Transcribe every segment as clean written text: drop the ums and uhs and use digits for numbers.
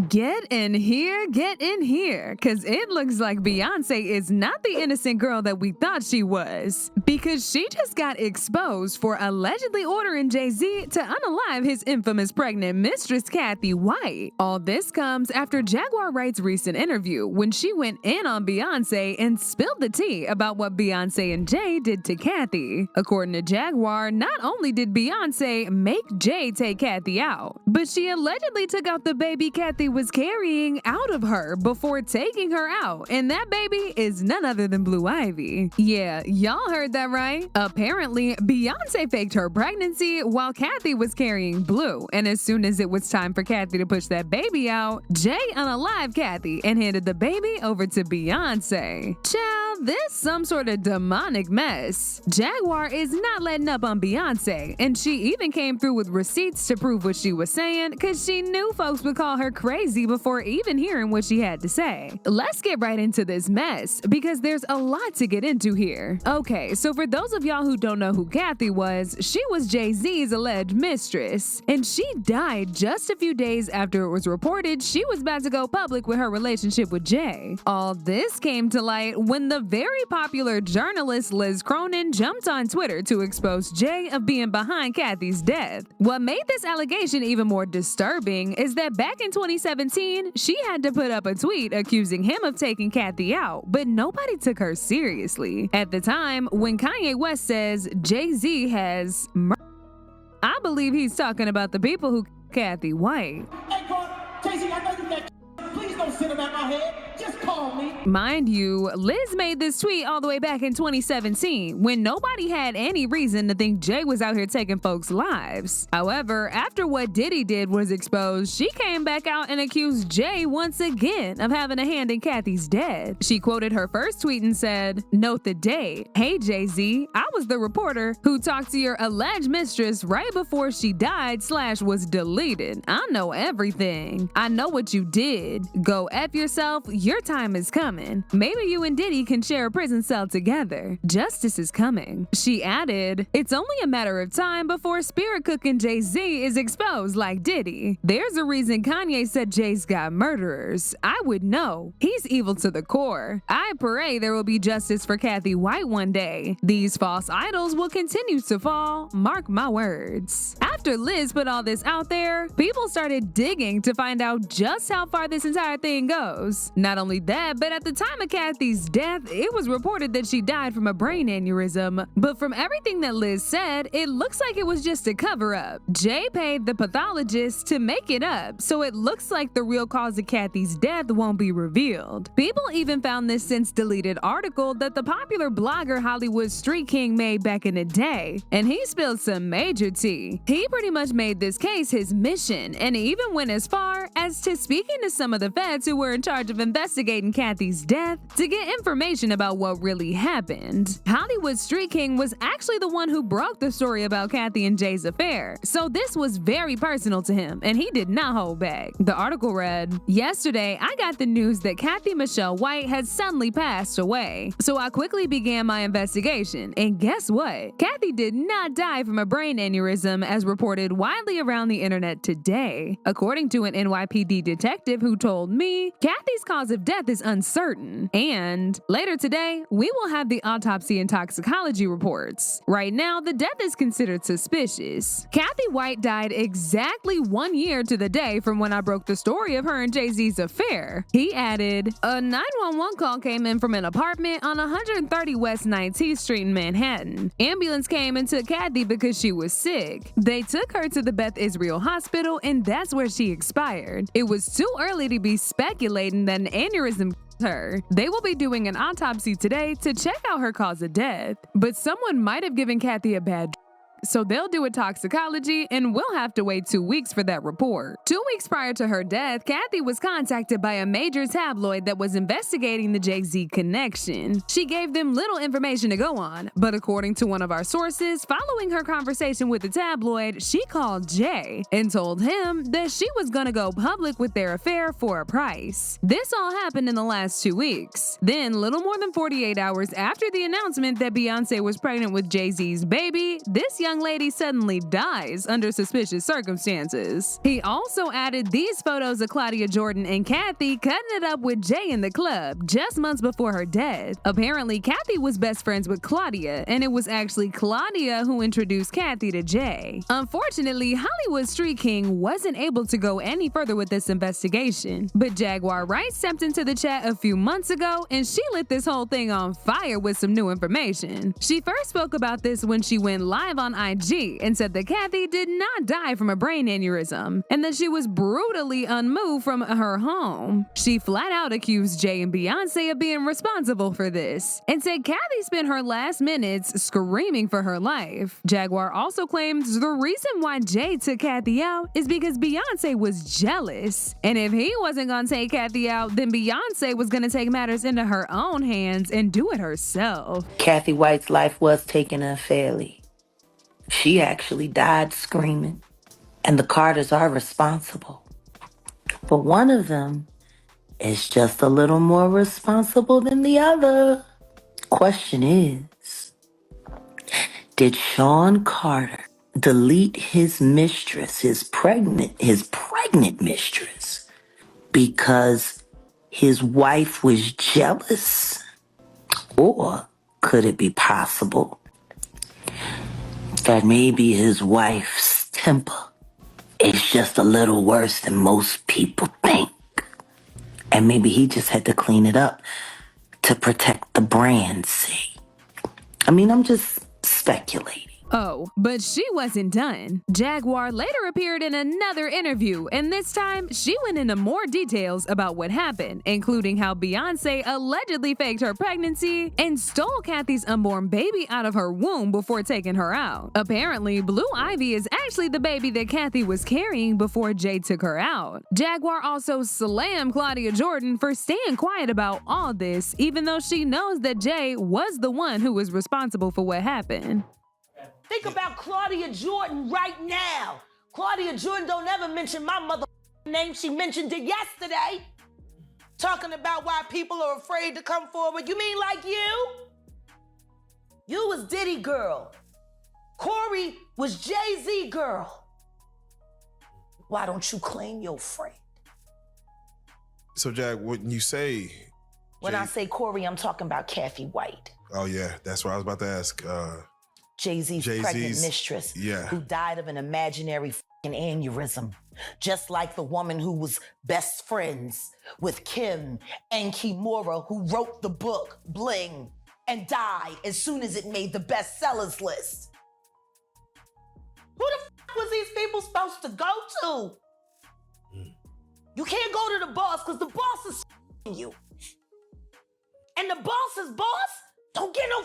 Get in here, cause it looks like Beyonce is not the innocent girl that we thought she was, because she just got exposed for allegedly ordering Jay-Z to unalive his infamous pregnant mistress Cathy White. All this comes after Jaguar Wright's recent interview when she went in on Beyonce and spilled the tea about what Beyonce and Jay did to Cathy. According to Jaguar, not only did Beyonce make Jay take Cathy out, but she allegedly took out the baby Cathy was carrying out of her before taking her out, and that baby is none other than Blue Ivy. Yeah, y'all heard that right. Apparently, Beyonce faked her pregnancy while Cathy was carrying Blue, and as soon as it was time for Cathy to push that baby out, Jay unalived Cathy and handed the baby over to Beyonce. Child, this some sort of demonic mess. Jaguar is not letting up on Beyonce, and she even came through with receipts to prove what she was saying, cause she knew folks would call her crazy before even hearing what she had to say. Let's get right into this mess, because there's a lot to get into here. Okay, so for those of y'all who don't know who Cathy was, she was Jay-Z's alleged mistress, and she died just a few days after it was reported she was about to go public with her relationship with Jay. All this came to light when the very popular journalist Liz Cronin jumped on Twitter to expose Jay of being behind Cathy's death. What made this allegation even more disturbing is that back in 2017, she had to put up a tweet accusing him of taking Cathy out, but nobody took her seriously. At the time, when Kanye West says Jay-Z has I believe he's talking about the people who Cathy White. Hey, Jay-Z, I know you that. Please don't sit him at my head. Just call me. Mind you, Liz made this tweet all the way back in 2017 when nobody had any reason to think Jay was out here taking folks' lives. However, after what Diddy did was exposed, she came back out and accused Jay once again of having a hand in Cathy's death. She quoted her first tweet and said, "Note the date. Hey Jay-Z, I was the reporter who talked to your alleged mistress right before she died / was deleted. I know everything. I know what you did. Go F yourself. Your time is coming. Maybe you and Diddy can share a prison cell together. Justice is coming." She added, "It's only a matter of time before spirit cooking Jay-Z is exposed like Diddy. There's a reason Kanye said Jay's got murderers. I would know. He's evil to the core. I pray there will be justice for Cathy White one day. These false idols will continue to fall. Mark my words." After Liz put all this out there, people started digging to find out just how far this entire thing goes. Not only that, but at the time of Cathy's death, it was reported that she died from a brain aneurysm. But from everything that Liz said, it looks like it was just a cover-up. Jay paid the pathologist to make it up, so it looks like the real cause of Cathy's death won't be revealed. People even found this since-deleted article that the popular blogger Hollywood Street King made back in the day, and he spilled some major tea. He pretty much made this case his mission, and even went as far as to speaking to some of the feds who were in charge of investigating Cathy's death to get information about what really happened. Hollywood Street King was actually the one who broke the story about Cathy and Jay's affair, so this was very personal to him, and he did not hold back. The article read, "Yesterday, I got the news that Cathy Michelle White had suddenly passed away, so I quickly began my investigation, and guess what? Cathy did not die from a brain aneurysm as reported widely around the internet today. According to an NYPD detective who told me, Cathy's cause of death is uncertain, and later today, we will have the autopsy and toxicology reports. Right now, the death is considered suspicious." Cathy White died exactly 1 year to the day from when I broke the story of her and Jay-Z's affair. He added, "A 911 call came in from an apartment on 130 West 19th Street in Manhattan. Ambulance came and took Cathy because she was sick. They took her to the Beth Israel Hospital, and that's where she expired. It was too early to be speculating that an aneurysm her. They will be doing an autopsy today to check out her cause of death, but someone might have given Cathy a bad so they'll do a toxicology, and we'll have to wait 2 weeks for that report." 2 weeks prior to her death, Cathy was contacted by a major tabloid that was investigating the Jay-Z connection. She gave them little information to go on, but according to one of our sources, following her conversation with the tabloid, she called Jay and told him that she was gonna go public with their affair for a price. This all happened in the last 2 weeks. Then, little more than 48 hours after the announcement that Beyonce was pregnant with Jay-Z's baby, this young young lady suddenly dies under suspicious circumstances. He also added these photos of Claudia Jordan and Cathy cutting it up with Jay in the club just months before her death. Apparently, Cathy was best friends with Claudia, and it was actually Claudia who introduced Cathy to Jay. Unfortunately, Hollywood Street King wasn't able to go any further with this investigation, but Jaguar Wright stepped into the chat a few months ago and she lit this whole thing on fire with some new information. She first spoke about this when she went live on IG and said that Cathy did not die from a brain aneurysm and that she was brutally unmoved from her home. She flat out accused Jay and Beyonce of being responsible for this and said Cathy spent her last minutes screaming for her life. Jaguar also claims the reason why Jay took Cathy out is because Beyonce was jealous. And if he wasn't gonna take Cathy out, then Beyonce was gonna take matters into her own hands and do it herself. Cathy White's life was taken unfairly. She actually died screaming. And the Carters are responsible. But one of them is just a little more responsible than the other. Question is, did Sean Carter delete his mistress, his pregnant mistress, because his wife was jealous? Or could it be possible that maybe his wife's temper is just a little worse than most people think? And maybe he just had to clean it up to protect the brand's sake. I mean, I'm just speculating. Oh, but she wasn't done. Jaguar later appeared in another interview, and this time she went into more details about what happened, including how Beyonce allegedly faked her pregnancy and stole Cathy's unborn baby out of her womb before taking her out. Apparently, Blue Ivy is actually the baby that Cathy was carrying before Jay took her out. Jaguar also slammed Claudia Jordan for staying quiet about all this, even though she knows that Jay was the one who was responsible for what happened. Think about Claudia Jordan right now. Claudia Jordan don't ever mention my mother name. She mentioned it yesterday. Talking about why people are afraid to come forward. You mean like you? You was Diddy girl. Corey was Jay-Z girl. Why don't you claim your friend? So, Jack, when you say... When I say Corey, I'm talking about Cathy White. Oh, yeah. That's what I was about to ask. Jay-Z's pregnant mistress, yeah, who died of an imaginary aneurysm, just like the woman who was best friends with Kim and Kimura, who wrote the book Bling and died as soon as it made the bestsellers list. Who the was these people supposed to go to? You can't go to the boss because the boss is you. And the boss's boss don't get no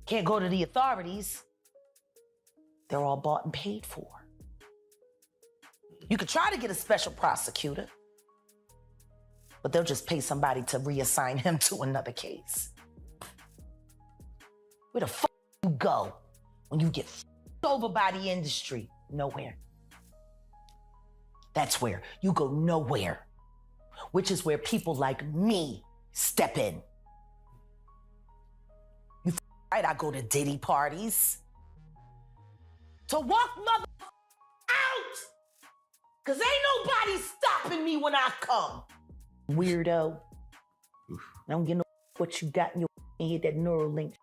Can't go to the authorities. They're all bought and paid for. You could try to get a special prosecutor, but they'll just pay somebody to reassign him to another case. Where the fuck you go when you get over by the industry? Nowhere. That's where you go nowhere, which is where people like me step in. Right, I go to Diddy parties to walk mother out, cause ain't nobody stopping me when I come. Weirdo. I don't get no what you got in your head, that neural link.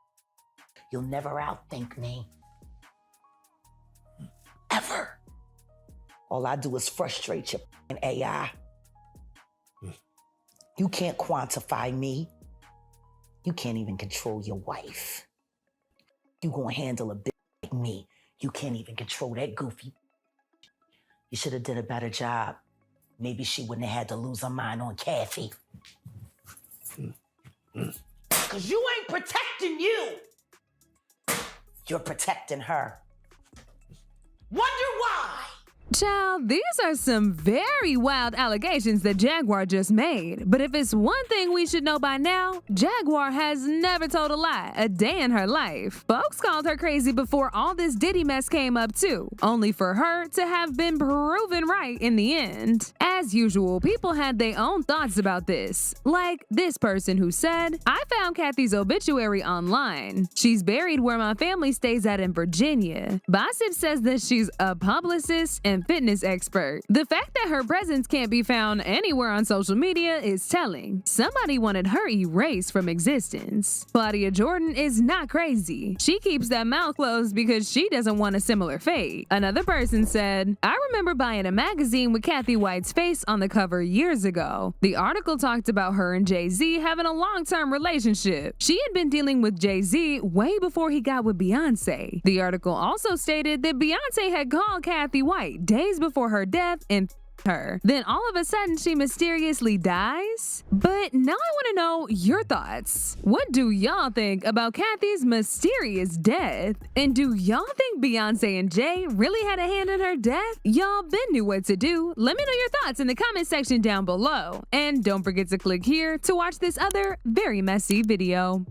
You'll never outthink me. Ever. All I do is frustrate your AI. You can't quantify me. You can't even control your wife. You gonna handle a bitch like me. You can't even control that goofy. You should have did a better job. Maybe she wouldn't have had to lose her mind on Cathy. Cause you ain't protecting you. You're protecting her. Wonder why? Child, these are some very wild allegations that Jaguar just made. But if it's one thing we should know by now, Jaguar has never told a lie a day in her life. Folks called her crazy before all this Diddy mess came up too, only for her to have been proven right in the end. As usual, people had their own thoughts about this, like this person who said, "I found Cathy's obituary online. She's buried where my family stays at in Virginia. Gossip says that she's a publicist and fitness expert. The fact that her presence can't be found anywhere on social media is telling. Somebody wanted her erased from existence." Claudia Jordan is not crazy. She keeps that mouth closed because she doesn't want a similar fate. Another person said, "I remember buying a magazine with Cathy White's face on the cover years ago. The article talked about her and Jay-Z having a long-term relationship. She had been dealing with Jay-Z way before he got with Beyonce." The article also stated that Beyonce had called Cathy White days before her death and her. Then all of a sudden she mysteriously dies? But now I want to know your thoughts. What do y'all think about Cathy's mysterious death? And do y'all think Beyonce and Jay really had a hand in her death? Y'all been knew what to do. Let me know your thoughts in the comment section down below. And don't forget to click here to watch this other very messy video.